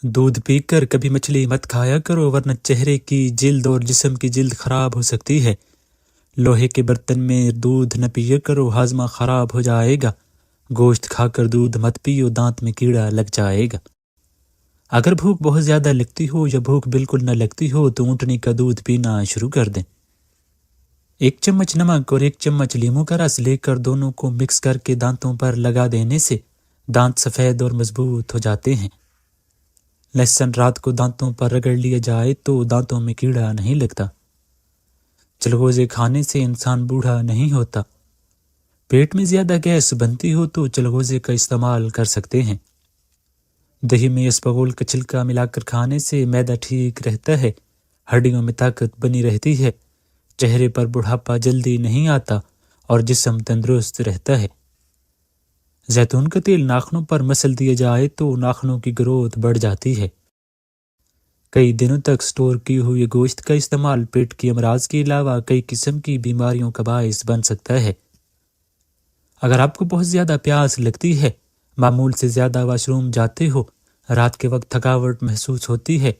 دودھ پی کر کبھی مچھلی مت کھایا کرو ورنہ چہرے کی جلد اور جسم کی جلد خراب ہو سکتی ہے۔ لوہے کے برتن میں دودھ نہ پیا کرو، ہاضمہ خراب ہو جائے گا۔ گوشت کھا کر دودھ مت پیو، دانت میں کیڑا لگ جائے گا۔ اگر بھوک بہت زیادہ لگتی ہو یا بھوک بالکل نہ لگتی ہو تو اونٹنی کا دودھ پینا شروع کر دیں۔ 1 چمچ نمک اور 1 چمچ لیموں کا رس لے کر دونوں کو مکس کر کے دانتوں پر لگا دینے سے دانت سفید اور مضبوط ہو جاتے ہیں۔ لہسن رات کو دانتوں پر رگڑ لیا جائے تو دانتوں میں کیڑا نہیں لگتا۔ چلغوزے کھانے سے انسان بوڑھا نہیں ہوتا۔ پیٹ میں زیادہ گیس بنتی ہو تو چلغوزے کا استعمال کر سکتے ہیں۔ دہی میں اسپغول کا چھلکا ملا کر کھانے سے معدہ ٹھیک رہتا ہے، ہڈیوں میں طاقت بنی رہتی ہے، چہرے پر بڑھاپا جلدی نہیں آتا اور جسم تندرست رہتا ہے۔ زیتون کا تیل ناخنوں پر مسل دیا جائے تو ناخنوں کی گروتھ بڑھ جاتی ہے۔ کئی دنوں تک سٹور کیے ہوئے گوشت کا استعمال پیٹ کی امراض کے علاوہ کئی قسم کی بیماریوں کا باعث بن سکتا ہے۔ اگر آپ کو بہت زیادہ پیاس لگتی ہے، معمول سے زیادہ واش روم جاتے ہو، رات کے وقت تھکاوٹ محسوس ہوتی ہے،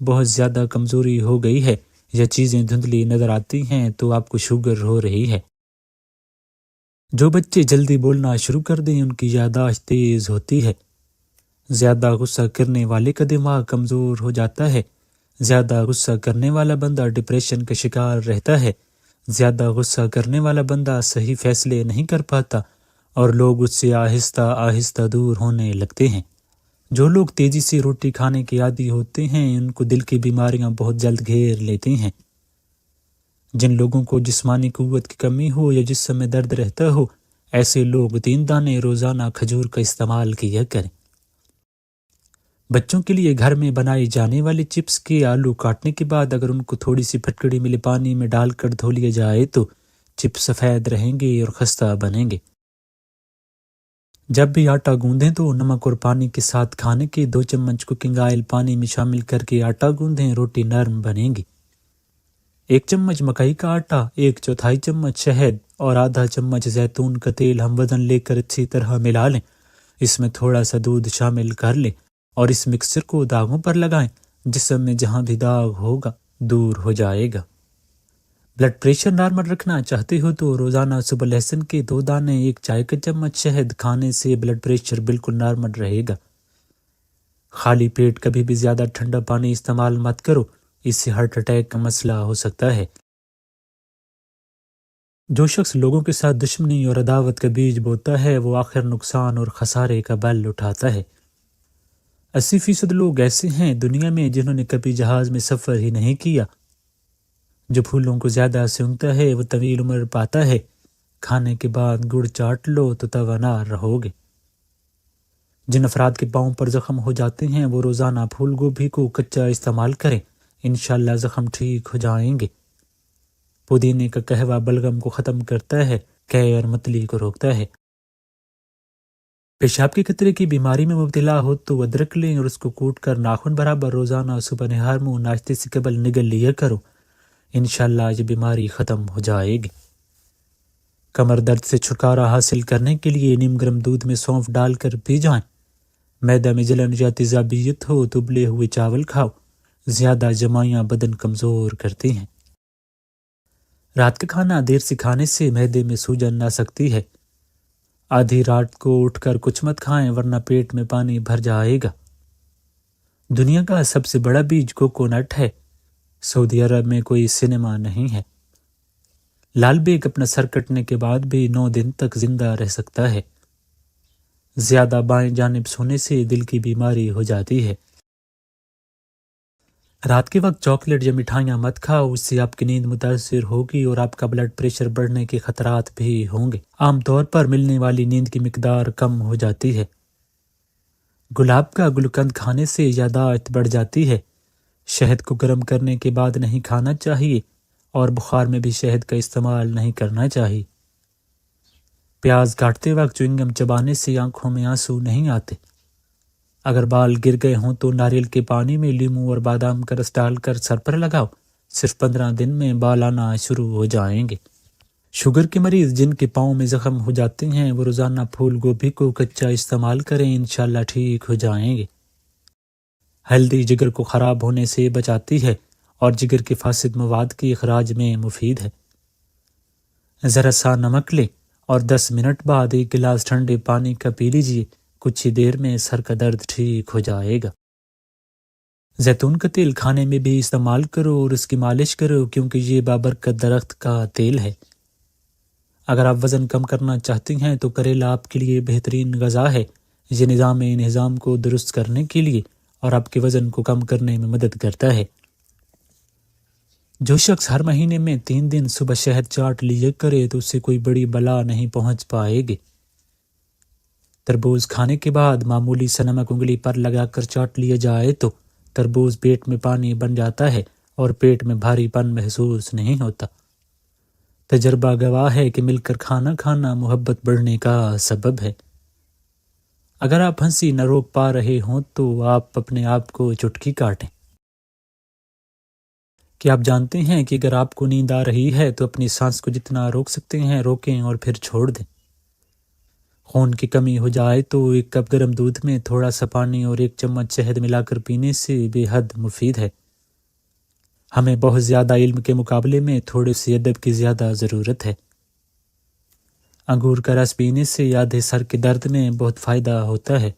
بہت زیادہ کمزوری ہو گئی ہے یا چیزیں دھندلی نظر آتی ہیں تو آپ کو شوگر ہو رہی ہے۔ جو بچے جلدی بولنا شروع کر دیں ان کی یادداشت تیز ہوتی ہے۔ زیادہ غصہ کرنے والے کا دماغ کمزور ہو جاتا ہے۔ زیادہ غصہ کرنے والا بندہ ڈپریشن کا شکار رہتا ہے۔ زیادہ غصہ کرنے والا بندہ صحیح فیصلے نہیں کر پاتا اور لوگ اس سے آہستہ آہستہ دور ہونے لگتے ہیں۔ جو لوگ تیزی سے روٹی کھانے کے عادی ہوتے ہیں ان کو دل کی بیماریاں بہت جلد گھیر لیتی ہیں۔ جن لوگوں کو جسمانی قوت کی کمی ہو یا جسم میں درد رہتا ہو، ایسے لوگ 3 دانے روزانہ کھجور کا استعمال کیا کریں۔ بچوں کے لیے گھر میں بنائی جانے والی چپس کے آلو کاٹنے کے بعد اگر ان کو تھوڑی سی پھٹکڑی ملے پانی میں ڈال کر دھو لیا جائے تو چپس سفید رہیں گے اور خستہ بنیں گے۔ جب بھی آٹا گوندھیں تو نمک اور پانی کے ساتھ کھانے کے 2 چمچ کوکنگ آئل پانی میں شامل کر کے آٹا گوندھیں، روٹی نرم بنے گی۔ 1 چمچ مکئی کا آٹا، 1/4 چمچ شہد اور آدھا چمچ زیتون کا تیل ہم وزن لے کر اچھی طرح ملا لیں۔ اس میں تھوڑا سا دودھ شامل کر لیں اور اس مکسچر کو داغوں پر لگائیں۔ جسم میں جہاں بھی داغ ہوگا دور ہو جائے گا۔ بلڈ پریشر نارمل رکھنا چاہتے ہو تو روزانہ صبح لہسن کے 2 دانے، 1 چائے کا چمچ شہد کھانے سے بلڈ پریشر بالکل نارمل رہے گا۔ خالی پیٹ کبھی بھی زیادہ ٹھنڈا پانی استعمال مت کرو، اس سے ہارٹ اٹیک کا مسئلہ ہو سکتا ہے۔ جو شخص لوگوں کے ساتھ دشمنی اور عداوت کا بیج بوتا ہے وہ آخر نقصان اور خسارے کا بل اٹھاتا ہے۔ 80% لوگ ایسے ہیں دنیا میں جنہوں نے کبھی جہاز میں سفر ہی نہیں کیا۔ جو پھولوں کو زیادہ سونگھتا ہے وہ طویل عمر پاتا ہے۔ کھانے کے بعد گڑ چاٹ لو تو توانا رہو گے۔ جن افراد کے پاؤں پر زخم ہو جاتے ہیں وہ روزانہ پھول گوبھی کو کچا استعمال کریں، انشاءاللہ زخم ٹھیک ہو جائیں گے۔ پودینے کا قہوہ بلغم کو ختم کرتا ہے، قے اور متلی کو روکتا ہے۔ پیشاب کے قطرے کی بیماری میں مبتلا ہو تو ادرک لیں اور اس کو کوٹ کر ناخن برابر روزانہ صبح نہار منہ ناشتے سے قبل نگل لیا کرو، انشاءاللہ یہ بیماری ختم ہو جائے گی۔ کمر درد سے چھٹکارا حاصل کرنے کے لیے نیم گرم دودھ میں سونف ڈال کر پی جائیں۔ معدہ میں جلن یا تیزابیت ہو تو ابلے ہوئے چاول کھاؤ، زیادہ جمائیاں بدن کمزور کرتی ہیں۔ رات کا کھانا دیر سے کھانے سے معدے میں سوجن آ سکتی ہے۔ آدھی رات کو اٹھ کر کچھ مت کھائیں ورنہ پیٹ میں پانی بھر جائے گا۔ دنیا کا سب سے بڑا بیج کوکونٹ ہے۔ سعودی عرب میں کوئی سنیما نہیں ہے۔ لال بیگ اپنا سر کٹنے کے بعد بھی 9 دن تک زندہ رہ سکتا ہے۔ زیادہ بائیں جانب سونے سے دل کی بیماری ہو جاتی ہے۔ رات کے وقت چاکلیٹ یا مٹھائیاں مت کھاؤ، اس سے آپ کی نیند متاثر ہوگی اور آپ کا بلڈ پریشر بڑھنے کے خطرات بھی ہوں گے۔ عام طور پر ملنے والی نیند کی مقدار کم ہو جاتی ہے۔ گلاب کا گلقند کھانے سے یادداشت بڑھ جاتی ہے۔ شہد کو گرم کرنے کے بعد نہیں کھانا چاہیے اور بخار میں بھی شہد کا استعمال نہیں کرنا چاہیے۔ پیاز کاٹتے وقت چوئنگم چبانے سے آنکھوں میں آنسو نہیں آتے۔ اگر بال گر گئے ہوں تو ناریل کے پانی میں لیموں اور بادام کا رس ڈال کر سر پر لگاؤ، صرف 15 دن میں بال آنا شروع ہو جائیں گے۔ شوگر کے مریض جن کے پاؤں میں زخم ہو جاتے ہیں وہ روزانہ پھول گوبھی کو کچا استعمال کریں، انشاءاللہ ٹھیک ہو جائیں گے۔ ہلدی جگر کو خراب ہونے سے بچاتی ہے اور جگر کے فاسد مواد کے اخراج میں مفید ہے۔ ذرا سا نمک لیں اور 10 منٹ بعد ایک گلاس ٹھنڈے پانی کا پی لیجیے، کچھ ہی دیر میں سر کا درد ٹھیک ہو جائے گا۔ زیتون کا تیل کھانے میں بھی استعمال کرو اور اس کی مالش کرو، کیونکہ یہ بابرکت درخت کا تیل ہے۔ اگر آپ وزن کم کرنا چاہتے ہیں تو کریلا آپ کے لیے بہترین غذا ہے۔ یہ نظام کو درست کرنے کے لیے اور آپ کے وزن کو کم کرنے میں مدد کرتا ہے۔ جو شخص ہر مہینے میں 3 دن صبح شہد چاٹ لیا کرے تو اسے کوئی بڑی بلا نہیں پہنچ پائے گی۔ تربوز کھانے کے بعد معمولی سا نمک انگلی پر لگا کر چاٹ لیا جائے تو تربوز پیٹ میں پانی بن جاتا ہے اور پیٹ میں بھاری پن محسوس نہیں ہوتا۔ تجربہ گواہ ہے کہ مل کر کھانا کھانا محبت بڑھنے کا سبب ہے۔ اگر آپ ہنسی نہ روک پا رہے ہوں تو آپ اپنے آپ کو چٹکی کاٹیں۔ کیا آپ جانتے ہیں کہ اگر آپ کو نیند آ رہی ہے تو اپنی سانس کو جتنا روک سکتے ہیں روکیں اور پھر چھوڑ دیں۔ خون کی کمی ہو جائے تو 1 کپ گرم دودھ میں تھوڑا سا پانی اور 1 چمچ شہد ملا کر پینے سے بے حد مفید ہے۔ ہمیں بہت زیادہ علم کے مقابلے میں تھوڑے سے ادب کی زیادہ ضرورت ہے۔ انگور کا رس پینے سے آدھے سر کے درد میں بہت فائدہ ہوتا ہے۔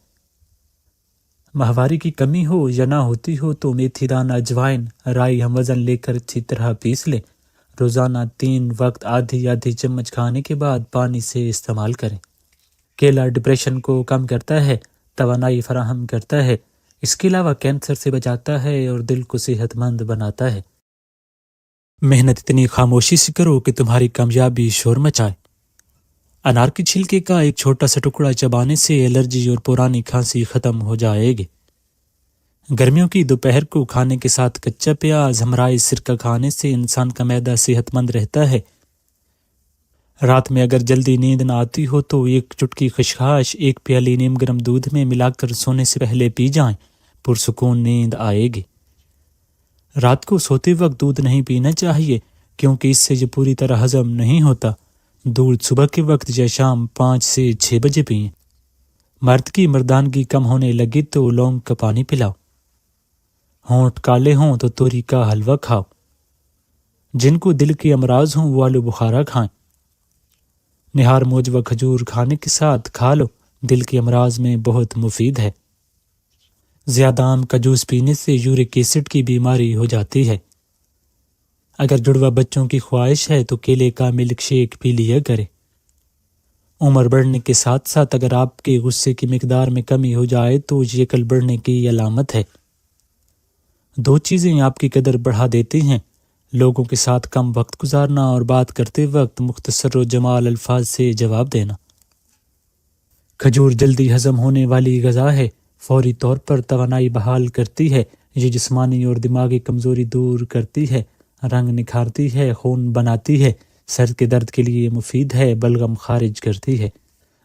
ماہواری کی کمی ہو یا نہ ہوتی ہو تو میتھی دانہ، اجوائن، رائی ہم وزن لے کر اچھی طرح پیس لیں۔ روزانہ 3 وقت آدھی چمچ کھانے کے بعد پانی سے استعمال کریں۔ کیلا ڈپریشن کو کم کرتا ہے، توانائی فراہم کرتا ہے، اس کے علاوہ کینسر سے بچاتا ہے اور دل کو صحت مند بناتا ہے۔ محنت اتنی خاموشی سے کرو کہ تمہاری کامیابی شور مچائے۔ انار کے چھلکے کا ایک چھوٹا سا ٹکڑا چبانے سے الرجی اور پرانی کھانسی ختم ہو جائے گی۔ گرمیوں کی دوپہر کو کھانے کے ساتھ کچا پیاز ہمراہ سرکہ کھانے سے انسان کا معدہ صحت مند رہتا ہے۔ رات میں اگر جلدی نیند نہ آتی ہو تو 1 چٹکی خشخاش 1 پیالی نیم گرم دودھ میں ملا کر سونے سے پہلے پی جائیں، پرسکون نیند آئے گی۔ رات کو سوتے وقت دودھ نہیں پینا چاہیے کیونکہ اس سے یہ پوری طرح ہضم نہیں ہوتا۔ دودھ صبح کے وقت یا شام 5 سے 6 بجے پئیں۔ مرد کی مردانگی کم ہونے لگی تو لونگ کا پانی پلاؤ۔ ہونٹ کالے ہوں تو توری کا حلوہ کھاؤ۔ جن کو دل کے امراض ہوں وہ آلو بخارا کھائیں۔ نہار موج و کھجور کھانے کے ساتھ کھا لو، دل کے امراض میں بہت مفید ہے۔ زیادہ آم کا جوس پینے سے یورک ایسڈ کی بیماری ہو جاتی ہے۔ اگر جڑوا بچوں کی خواہش ہے تو کیلے کا ملک شیک پی لیا کرے۔ عمر بڑھنے کے ساتھ ساتھ اگر آپ کے غصے کی مقدار میں کمی ہو جائے تو یہ عقل بڑھنے کی علامت ہے۔ 2 چیزیں آپ کی قدر بڑھا دیتی ہیں: لوگوں کے ساتھ کم وقت گزارنا اور بات کرتے وقت مختصر و جمال الفاظ سے جواب دینا۔ کھجور جلدی ہضم ہونے والی غذا ہے، فوری طور پر توانائی بحال کرتی ہے، یہ جسمانی اور دماغی کمزوری دور کرتی ہے، رنگ نکھارتی ہے، خون بناتی ہے، سر کے درد کے لیے مفید ہے، بلغم خارج کرتی ہے۔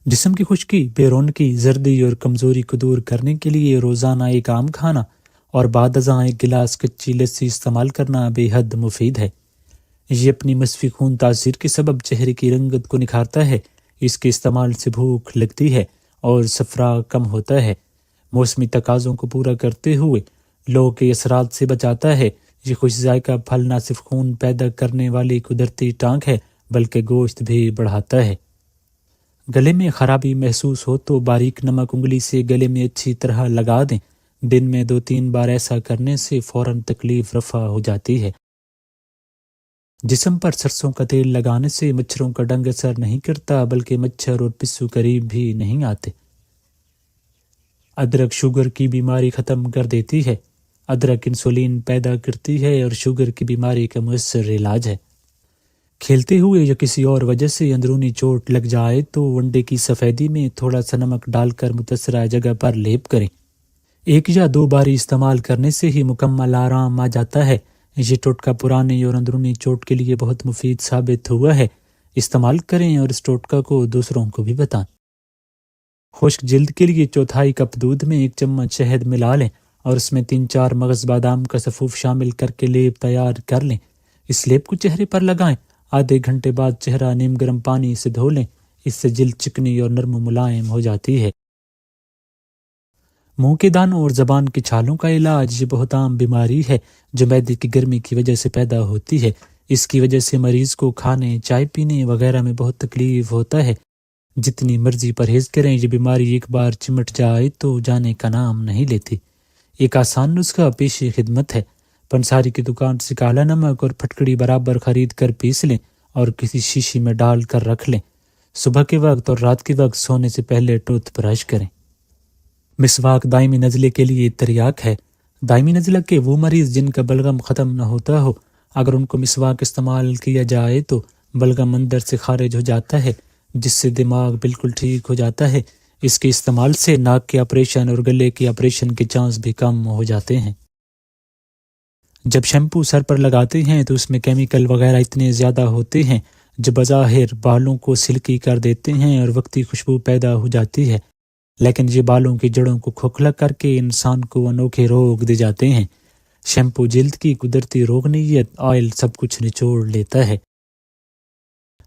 جسم کی خشکی، بے رونقی، زردی اور کمزوری کو دور کرنے کے لیے روزانہ 1 آم کھانا اور بعد ازاں 1 گلاس کچی لسی استعمال کرنا بے حد مفید ہے۔ یہ اپنی مصفی خون تاثیر کے سبب چہرے کی رنگت کو نکھارتا ہے، اس کے استعمال سے بھوک لگتی ہے اور صفرا کم ہوتا ہے، موسمی تقاضوں کو پورا کرتے ہوئے لو کے اثرات سے بچاتا ہے۔ یہ خوش ذائقہ پھل نہ صرف خون پیدا کرنے والی قدرتی ٹانک ہے بلکہ گوشت بھی بڑھاتا ہے۔ گلے میں خرابی محسوس ہو تو باریک نمک انگلی سے گلے میں اچھی طرح لگا دیں، دن میں 2-3 بار ایسا کرنے سے فوراً تکلیف رفع ہو جاتی ہے۔ جسم پر سرسوں کا تیل لگانے سے مچھروں کا ڈنگ اثر نہیں کرتا بلکہ مچھر اور پسو قریب بھی نہیں آتے۔ ادرک شوگر کی بیماری ختم کر دیتی ہے۔ ادرک انسولین پیدا کرتی ہے اور شوگر کی بیماری کا مؤثر علاج ہے۔ کھیلتے ہوئے یا کسی اور وجہ سے اندرونی چوٹ لگ جائے تو انڈے کی سفیدی میں تھوڑا سا نمک ڈال کر متاثرہ جگہ پر لیپ کریں۔ 1 یا 2 باری استعمال کرنے سے ہی مکمل آرام آ جاتا ہے۔ یہ ٹوٹکا پرانی اور اندرونی چوٹ کے لیے بہت مفید ثابت ہوا ہے۔ استعمال کریں اور اس ٹوٹکا کو دوسروں کو بھی بتائیں۔ خشک جلد کے لیے 1/4 کپ دودھ میں 1 چمچ شہد ملا لیں اور اس میں 3-4 مغز بادام کا سفوف شامل کر کے لیپ تیار کر لیں۔ اس لیپ کو چہرے پر لگائیں۔ آدھے گھنٹے بعد چہرہ نیم گرم پانی سے دھو لیں، اس سے جلد چکنی اور نرم و ملائم ہو جاتی ہے۔ منہ کے دانوں اور زبان کی چھالوں کا علاج یہ بہت عام بیماری ہے جو معدے کی گرمی کی وجہ سے پیدا ہوتی ہے۔ اس کی وجہ سے مریض کو کھانے، چائے پینے وغیرہ میں بہت تکلیف ہوتا ہے۔ جتنی مرضی پرہیز کریں، یہ بیماری ایک بار چمٹ جائے تو جانے کا نام نہیں لیتی۔ ایک آسان نسخہ پیش خدمت ہے۔ پنساری کی دکان سے کالا نمک اور پھٹکڑی برابر خرید کر پیس لیں اور کسی شیشی میں ڈال کر رکھ لیں۔ صبح کے وقت اور رات کے وقت سونے سے پہلے ٹوتھ برش کریں۔ مسواک دائمی نزلے کے لیے تریاک ہے۔ دائمی نزلہ کے وہ مریض جن کا بلغم ختم نہ ہوتا ہو، اگر ان کو مسواک استعمال کیا جائے تو بلغم اندر سے خارج ہو جاتا ہے، جس سے دماغ بالکل ٹھیک ہو جاتا ہے۔ اس کے استعمال سے ناک کے آپریشن اور گلے کے آپریشن کے چانس بھی کم ہو جاتے ہیں۔ جب شیمپو سر پر لگاتے ہیں تو اس میں کیمیکل وغیرہ اتنے زیادہ ہوتے ہیں جو بظاہر بالوں کو سلکی کر دیتے ہیں اور وقتی خوشبو پیدا ہو جاتی ہے، لیکن یہ بالوں کی جڑوں کو کھوکھلا کر کے انسان کو انوکھے روگ دے جاتے ہیں۔ شیمپو جلد کی قدرتی روغنیت آئل سب کچھ نچوڑ لیتا ہے۔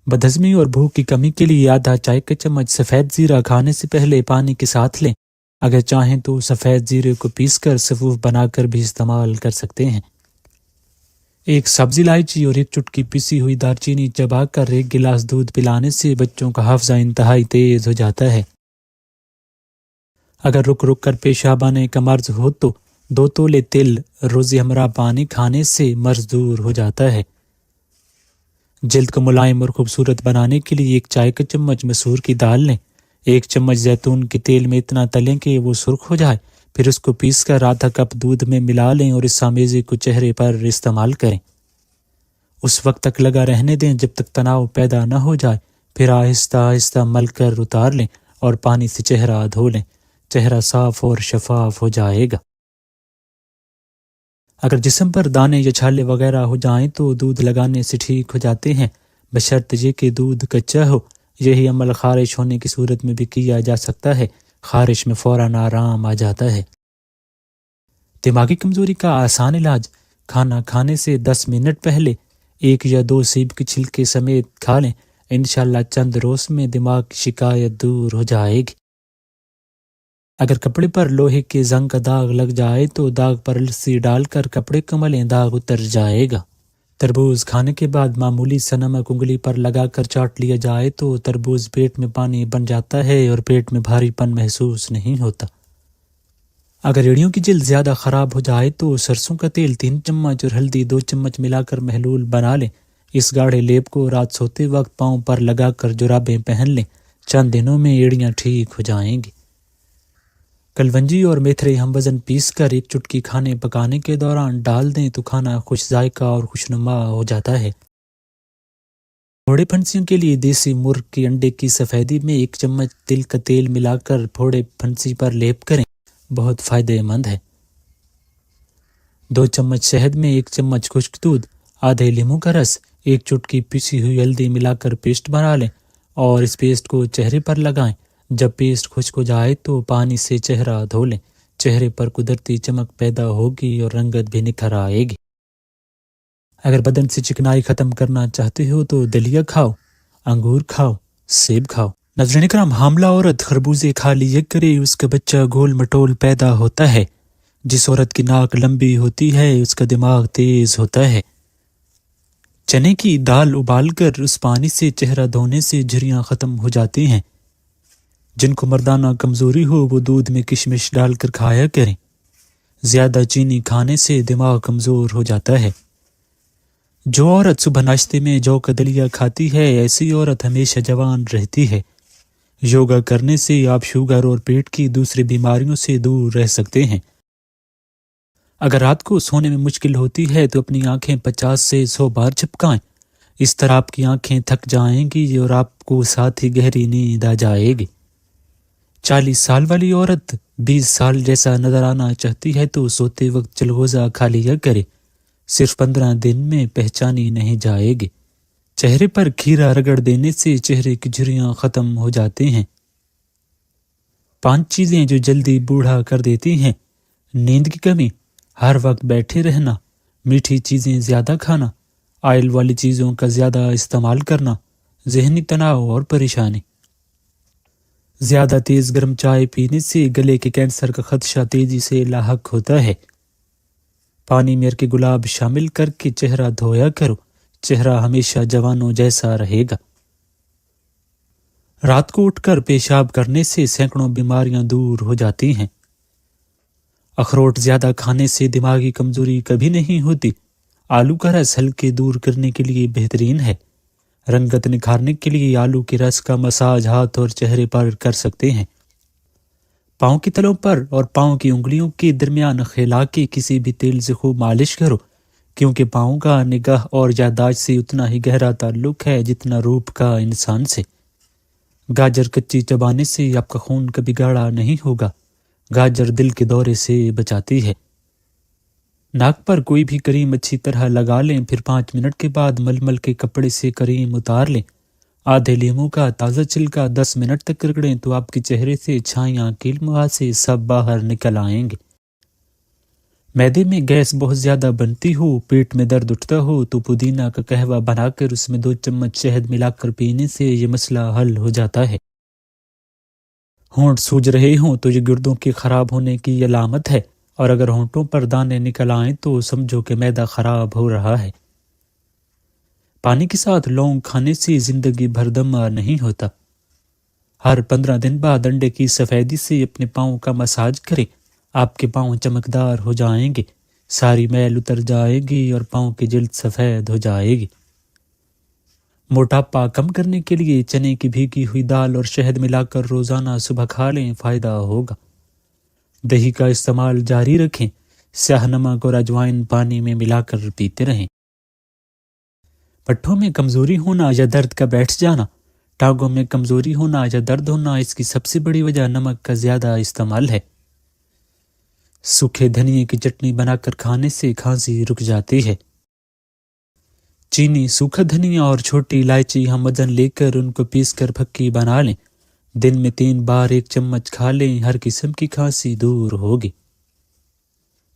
بدہضمی اور بھوک کی کمی کے لیے آدھا چائے کا چمچ سفید زیرہ کھانے سے پہلے پانی کے ساتھ لیں۔ اگر چاہیں تو سفید زیرے کو پیس کر سفوف بنا کر بھی استعمال کر سکتے ہیں۔ ایک سبزی الائچی اور ایک چٹکی پیسی ہوئی دار چینی چبا کر ایک گلاس دودھ پلانے سے بچوں کا حافظہ انتہائی تیز ہو جاتا ہے۔ اگر رک رک کر پیشاب آنے کا مرض ہو تو 2 تولے تل روزی ہمراہ پانی کھانے سے مرض دور ہو جاتا ہے۔ جلد کو ملائم اور خوبصورت بنانے کے لیے 1 چائے کا چمچ مسور کی دال لیں۔ 1 چمچ زیتون کے تیل میں اتنا تلیں کہ وہ سرخ ہو جائے، پھر اس کو پیس کر آدھا کپ دودھ میں ملا لیں اور اس آمیزے کو چہرے پر استعمال کریں۔ اس وقت تک لگا رہنے دیں جب تک تناؤ پیدا نہ ہو جائے، پھر آہستہ آہستہ مل کر اتار لیں اور پانی سے چہرہ دھو لیں۔ چہرہ صاف اور شفاف ہو جائے گا۔ اگر جسم پر دانے یا چھالے وغیرہ ہو جائیں تو دودھ لگانے سے ٹھیک ہو جاتے ہیں، بشرط یہ کہ دودھ کچا ہو۔ یہی عمل خارش ہونے کی صورت میں بھی کیا جا سکتا ہے۔ خارش میں فوراً آرام آ جاتا ہے۔ دماغی کمزوری کا آسان علاج: کھانا کھانے سے 10 منٹ پہلے 1 یا 2 سیب کے چھلکے سمیت کھا لیں۔ انشاءاللہ چند روز میں دماغ کی شکایت دور ہو جائے گی۔ اگر کپڑے پر لوہے کے زنگ کا داغ لگ جائے تو داغ پر لسی ڈال کر کپڑے کو ملیں، داغ اتر جائے گا۔ تربوز کھانے کے بعد معمولی سا نمک انگلی پر لگا کر چاٹ لیا جائے تو تربوز پیٹ میں پانی بن جاتا ہے اور پیٹ میں بھاری پن محسوس نہیں ہوتا۔ اگر ایڑیوں کی جلد زیادہ خراب ہو جائے تو سرسوں کا تیل 3 چمچ اور ہلدی 2 چمچ ملا کر محلول بنا لیں۔ اس گاڑھے لیپ کو رات سوتے وقت پاؤں پر لگا کر جرابیں پہن لیں۔ چند دنوں میں ایڑیاں ٹھیک ہو جائیں گی۔ کلونجی اور میتھرے ہم وزن پیس کر 1 چٹکی کھانے پکانے کے دوران ڈال دیں تو کھانا خوش ذائقہ اور خوشنما ہو جاتا ہے۔ پھوڑے پھنسیوں کے لیے دیسی مرغ کے انڈے کی سفیدی میں 1 چمچ تل کا تیل ملا کر پھوڑے پھنسی پر لیپ کریں، بہت فائدہ مند ہے۔ 2 چمچ شہد میں 1 چمچ خشک دودھ، آدھے لیموں کا رس، 1 چٹکی پیسی ہوئی ہلدی ملا کر پیسٹ بنا لیں اور اس پیسٹ کو چہرے پر لگائیں۔ جب پیسٹ خشک ہو جائے تو پانی سے چہرہ دھو لیں۔ چہرے پر قدرتی چمک پیدا ہوگی اور رنگت بھی نکھر آئے گی۔ اگر بدن سے چکنائی ختم کرنا چاہتے ہو تو دلیا کھاؤ، انگور کھاؤ، سیب کھاؤ۔ ناظرین اکرام، حاملہ عورت خربوزے کھا لیا کرے، اس کا بچہ گول مٹول پیدا ہوتا ہے۔ جس عورت کی ناک لمبی ہوتی ہے اس کا دماغ تیز ہوتا ہے۔ چنے کی دال ابال کر اس پانی سے چہرہ دھونے سے جھریاں ختم ہو جاتی ہیں۔ جن کو مردانہ کمزوری ہو وہ دودھ میں کشمش ڈال کر کھایا کریں۔ زیادہ چینی کھانے سے دماغ کمزور ہو جاتا ہے۔ جو عورت صبح ناشتے میں جو کا دلیا کھاتی ہے ایسی عورت ہمیشہ جوان رہتی ہے۔ یوگا کرنے سے آپ شوگر اور پیٹ کی دوسری بیماریوں سے دور رہ سکتے ہیں۔ اگر رات کو سونے میں مشکل ہوتی ہے تو اپنی آنکھیں 50 سے 100 بار جھپکائیں۔ اس طرح آپ کی آنکھیں تھک جائیں گی اور آپ کو ساتھ ہی گہری نیند آ جائے گی۔ 40 سال والی عورت 20 سال جیسا نظر آنا چاہتی ہے تو سوتے وقت چلغوزہ کھا لیا کرے، صرف 15 دن میں پہچانی نہیں جائے گی۔ چہرے پر کھیرا رگڑ دینے سے چہرے کی جھریاں ختم ہو جاتے ہیں۔ 5 چیزیں جو جلدی بوڑھا کر دیتی ہیں: نیند کی کمی، ہر وقت بیٹھے رہنا، میٹھی چیزیں زیادہ کھانا، آئل والی چیزوں کا زیادہ استعمال کرنا، ذہنی تناؤ اور پریشانی۔ زیادہ تیز گرم چائے پینے سے گلے کے کینسر کا خدشہ تیزی سے لاحق ہوتا ہے۔ پانی میں کے گلاب شامل کر کے چہرہ دھویا کرو، چہرہ ہمیشہ جوانوں جیسا رہے گا۔ رات کو اٹھ کر پیشاب کرنے سے سینکڑوں بیماریاں دور ہو جاتی ہیں۔ اخروٹ زیادہ کھانے سے دماغی کمزوری کبھی نہیں ہوتی۔ آلو کا رس ہلکے دور کرنے کے لیے بہترین ہے۔ رنگت نکھارنے کے لیے آلو کے رس کا مساج ہاتھ اور چہرے پر کر سکتے ہیں۔ پاؤں کی تلوں پر اور پاؤں کی انگلیوں کے درمیان خلا کے کسی بھی تیل سے خوب مالش کرو، کیونکہ پاؤں کا نگاہ اور یادداشت سے اتنا ہی گہرا تعلق ہے جتنا روپ کا انسان سے۔ گاجر کچی چبانے سے آپ کا خون کبھی گاڑھا نہیں ہوگا۔ گاجر دل کے دورے سے بچاتی ہے۔ ناک پر کوئی بھی کریم اچھی طرح لگا لیں، پھر 5 منٹ کے بعد ململ کے کپڑے سے کریم اتار لیں۔ آدھے لیموں کا تازہ چھلکا 10 منٹ تک رگڑیں تو آپ کے چہرے سے چھائیاں، کیل مہاسے سب باہر نکل آئیں گے۔ معدے میں گیس بہت زیادہ بنتی ہو، پیٹ میں درد اٹھتا ہو تو پودینہ کا قہوہ بنا کر اس میں 2 چمچ شہد ملا کر پینے سے یہ مسئلہ حل ہو جاتا ہے۔ ہونٹ سوج رہے ہوں تو یہ گردوں کے خراب ہونے کی علامت ہے، اور اگر ہونٹوں پر دانے نکل آئیں تو سمجھو کہ معدہ خراب ہو رہا ہے۔ پانی کے ساتھ لونگ کھانے سے زندگی بھر دمہ نہیں ہوتا۔ ہر 15 دن بعد انڈے کی سفیدی سے اپنے پاؤں کا مساج کریں، آپ کے پاؤں چمکدار ہو جائیں گے، ساری میل اتر جائے گی اور پاؤں کی جلد سفید ہو جائے گی۔ موٹاپا کم کرنے کے لیے چنے کی بھیگی ہوئی دال اور شہد ملا کر روزانہ صبح کھا لیں، فائدہ ہوگا۔ دہی کا استعمال جاری رکھیں، سیاہ نمک اور اجوائن پانی میں ملا کر پیتے رہیں۔ پٹھوں میں کمزوری ہونا یا درد کا بیٹھ جانا، ٹانگوں میں کمزوری ہونا یا درد ہونا، اس کی سب سے بڑی وجہ نمک کا زیادہ استعمال ہے۔ سوکھے دھنیے کی چٹنی بنا کر کھانے سے کھانسی رک جاتی ہے۔ چینی، سوکھا دھنیا اور چھوٹی الائچی ہم وزن لے کر ان کو پیس کر پھکی بنا لیں، دن میں 3 بار 1 چمچ کھا لیں، ہر قسم کی کھانسی دور ہوگی۔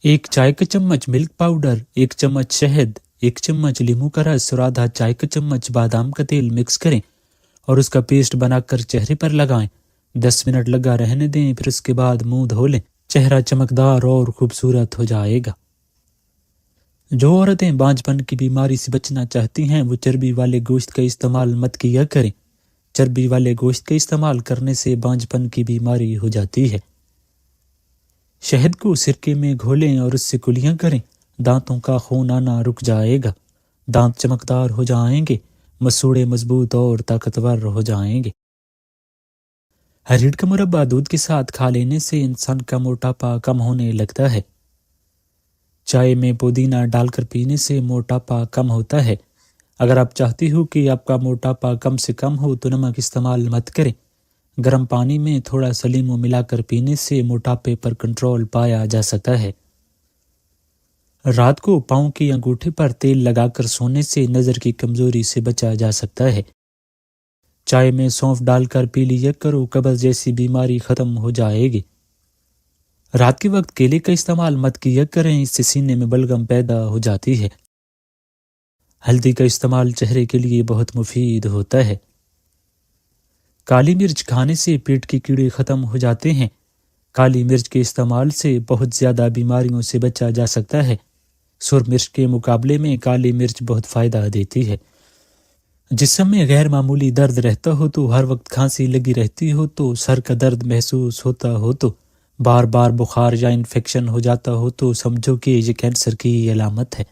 1 چائے کا چمچ ملک پاؤڈر، 1 چمچ شہد، 1 چمچ لیموں کا رس اور آدھا چائے کا چمچ بادام کا تیل مکس کریں اور اس کا پیسٹ بنا کر چہرے پر لگائیں۔ 10 منٹ لگا رہنے دیں، پھر اس کے بعد منہ دھو لیں، چہرہ چمکدار اور خوبصورت ہو جائے گا۔ جو عورتیں بانجھ پن کی بیماری سے بچنا چاہتی ہیں وہ چربی والے گوشت کا استعمال مت کیا کریں۔ چربی والے گوشت کا استعمال کرنے سے بانجھ پن کی بیماری ہو جاتی ہے۔ شہد کو سرکے میں گھولیں اور اس سے کلیاں کریں، دانتوں کا خون آنا رک جائے گا، دانت چمکدار ہو جائیں گے، مسوڑے مضبوط اور طاقتور ہو جائیں گے۔ ہریڑ کا مربع دودھ کے ساتھ کھا لینے سے انسان کا موٹاپا کم ہونے لگتا ہے۔ چائے میں پودینہ ڈال کر پینے سے موٹاپا کم ہوتا ہے۔ اگر آپ چاہتی ہو کہ آپ کا موٹاپا کم سے کم ہو تو نمک استعمال مت کریں۔ گرم پانی میں تھوڑا سا لیموں ملا کر پینے سے موٹاپے پر کنٹرول پایا جا سکتا ہے۔ رات کو پاؤں کی انگوٹھے پر تیل لگا کر سونے سے نظر کی کمزوری سے بچا جا سکتا ہے۔ چائے میں سونف ڈال کر پی لیا کرو، قبض جیسی بیماری ختم ہو جائے گی۔ رات کے وقت کیلے کا استعمال مت کیا کریں، اس سے سینے میں بلغم پیدا ہو جاتی ہے۔ ہلدی کا استعمال چہرے کے لیے بہت مفید ہوتا ہے۔ کالی مرچ کھانے سے پیٹ کے کیڑے ختم ہو جاتے ہیں۔ کالی مرچ کے استعمال سے بہت زیادہ بیماریوں سے بچا جا سکتا ہے۔ سرخ مرچ کے مقابلے میں کالی مرچ بہت فائدہ دیتی ہے۔ جسم میں غیر معمولی درد رہتا ہو تو، ہر وقت کھانسی لگی رہتی ہو تو، سر کا درد محسوس ہوتا ہو تو، بار بار بخار یا انفیکشن ہو جاتا ہو تو سمجھو کہ یہ کینسر کی علامت ہے۔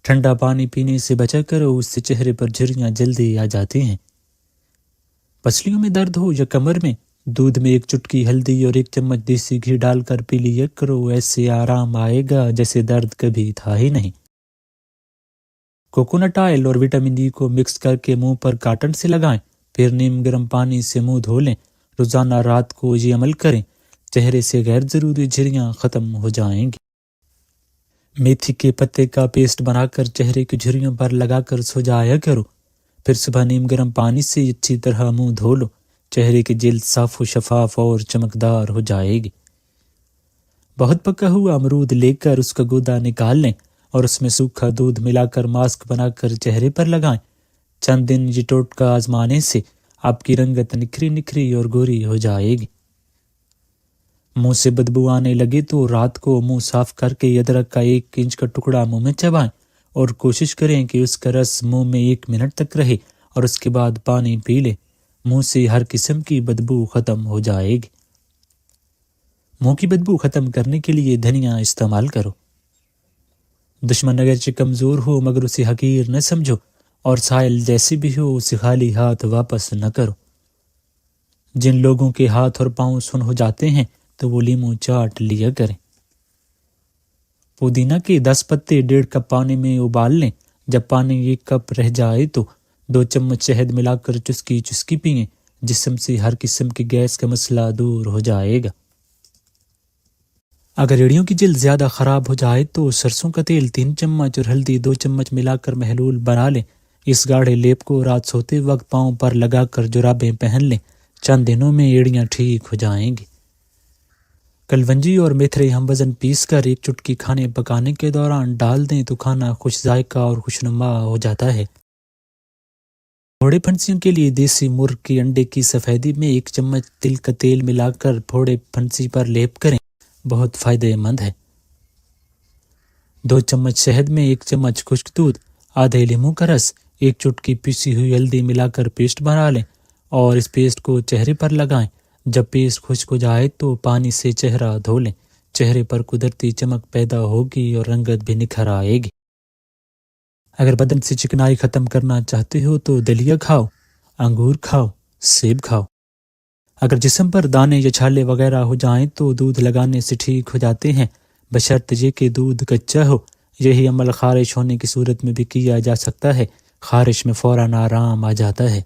ٹھنڈا پانی پینے سے بچا کرو، اس سے چہرے پر جھریاں جلدی آ جاتی ہیں۔ پسلیوں میں درد ہو یا کمر میں، دودھ میں 1 چٹکی ہلدی اور 1 چمچ دیسی گھی ڈال کر پی لیا کرو، ایسے آرام آئے گا جیسے درد کبھی تھا ہی نہیں۔ کوکونٹ آئل اور وٹامن ای کو مکس کر کے منہ پر کاٹن سے لگائیں، پھر نیم گرم پانی سے منہ دھو لیں۔ روزانہ رات کو یہ عمل کریں، چہرے سے غیر ضروری جھریاں ختم ہو جائیں گی۔ میتھی کے پتے کا پیسٹ بنا کر چہرے کی جھریوں پر لگا کر سو جایا کرو، پھر صبح نیم گرم پانی سے اچھی طرح منہ دھو لو، چہرے کی جلد صاف و شفاف اور چمکدار ہو جائے گی۔ بہت پکا ہوا امرود لے کر اس کا گودا نکال لیں اور اس میں سوکھا دودھ ملا کر ماسک بنا کر چہرے پر لگائیں۔ چند دن یہ ٹوٹکا آزمانے سے آپ کی رنگت نکھری نکھری اور گوری ہو جائے گی۔ منہ سے بدبو آنے لگے تو رات کو منہ صاف کر کے ادرک کا 1 انچ کا ٹکڑا منہ میں چبائیں اور کوشش کریں کہ اس کا رس منہ میں 1 منٹ تک رہے اور اس کے بعد پانی پی لیں۔ منہ سے ہر قسم کی بدبو ختم ہو جائے گی۔ منہ کی بدبو ختم کرنے کے لیے دھنیا استعمال کرو۔ دشمن اگرچہ کمزور ہو مگر اسے حقیر نہ سمجھو، اور سائل جیسی بھی ہو اسے خالی ہاتھ واپس نہ کرو۔ جن لوگوں کے ہاتھ اور پاؤں سن ہو جاتے ہیں تو وہ لیموں چاٹ لیا کریں۔ پودینہ کے 10 پتے 1.5 کپ پانی میں ابال لیں۔ جب پانی 1 کپ رہ جائے تو 2 چمچ شہد ملا کر چسکی چسکی پئیں۔ جسم سے ہر قسم کی گیس کا مسئلہ دور ہو جائے گا۔ اگر ایڑیوں کی جلد زیادہ خراب ہو جائے تو سرسوں کا تیل 3 چمچ اور ہلدی 2 چمچ ملا کر محلول بنا لیں۔ اس گاڑھے لیپ کو رات سوتے وقت پاؤں پر لگا کر جرابیں پہن لیں۔ چند دنوں میں ایڑیاں ٹھیک ہو جائیں گی۔ کلونجی اور میتھرے ہم وزن پیس کر 1 چٹکی کھانے پکانے کے دوران ڈال دیں تو کھانا خوش ذائقہ اور خوشنما ہو جاتا ہے۔ پھوڑے پھنسیوں کے لیے دیسی مرغ کے انڈے کی سفیدی میں 1 چمچ تل کا تیل ملا کر پھوڑے پھنسی پر لیپ کریں، بہت فائدہ مند ہے۔ 2 چمچ شہد میں 1 چمچ خشک دودھ، آدھے لیموں کا رس، 1 چٹکی پیسی ہوئی ہلدی ملا کر پیسٹ بنا لیں اور اس پیسٹ کو چہرے پر لگائیں۔ جب پیسٹ خشک ہو جائے تو پانی سے چہرہ دھو لیں۔ چہرے پر قدرتی چمک پیدا ہوگی اور رنگت بھی نکھر آئے گی۔ اگر بدن سے چکنائی ختم کرنا چاہتے ہو تو دلیا کھاؤ، انگور کھاؤ، سیب کھاؤ۔ اگر جسم پر دانے یا چھالے وغیرہ ہو جائیں تو دودھ لگانے سے ٹھیک ہو جاتے ہیں، بشرط یہ کہ دودھ کچا ہو۔ یہی عمل خارش ہونے کی صورت میں بھی کیا جا سکتا ہے۔ خارش میں فوراً آرام آ جاتا ہے۔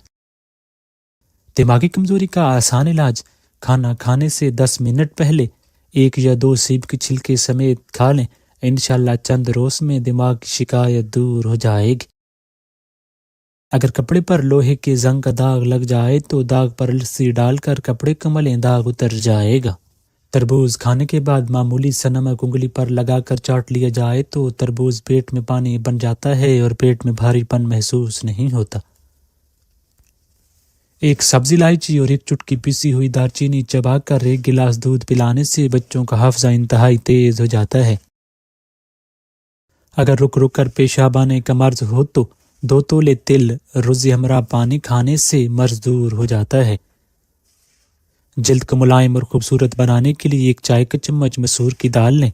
دماغی کمزوری کا آسان علاج، کھانا کھانے سے 10 منٹ پہلے 1 یا 2 سیب کے چھلکے سمیت کھا لیں۔ انشاءاللہ چند روز میں دماغ کی شکایت دور ہو جائے گی۔ اگر کپڑے پر لوہے کے زنگ کا داغ لگ جائے تو داغ پر لسی ڈال کر کپڑے کو ملیں، داغ اتر جائے گا۔ تربوز کھانے کے بعد معمولی سا نمک انگلی پر لگا کر چاٹ لیا جائے تو تربوز پیٹ میں پانی بن جاتا ہے اور پیٹ میں بھاری پن محسوس نہیں ہوتا۔ 1 سبز الائچی اور 1 چٹکی پیسی ہوئی دار چینی چبا کر 1 گلاس دودھ پلانے سے بچوں کا حافظہ انتہائی تیز ہو جاتا ہے۔ اگر رک رک کر پیشاب آنے کا مرض ہو تو 2 تولے تل روز ہمراہ پانی کھانے سے مرض دور ہو جاتا ہے۔ جلد کو ملائم اور خوبصورت بنانے کے لیے 1 چائے کا چمچ مسور کی دال لیں۔